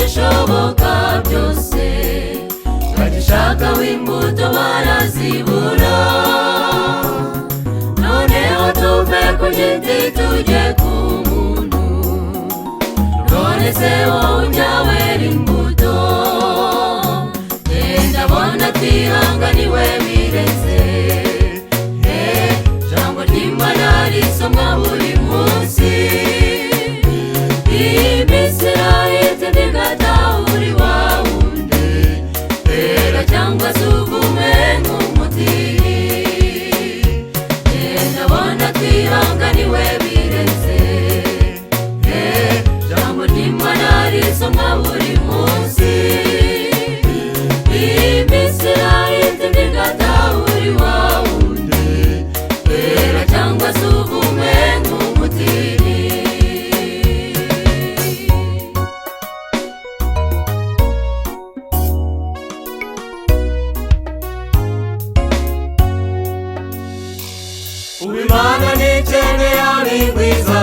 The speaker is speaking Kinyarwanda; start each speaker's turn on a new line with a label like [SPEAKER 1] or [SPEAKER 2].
[SPEAKER 1] ibishoboka byose, bagishaka w'imbuto barazibura. Noneho tuve ku giti tujye ku muntu, none se wowe ujya wera imbuto? Ndabona twihanganiwe bireze, jambo ry'Imana risomwa buri munsi. Iminsi irahita ntigataha uri wa wundi, wera cyangwa se ugume nk'umutini. Ndabona twihanganiwe bireze, jambo ry'Imana risomwa buri munsi. Iminsi irahita ntigataha uri wa wundi, wera cyangwa se ugume nk'umutini. Uwimana nikeneye abigwiza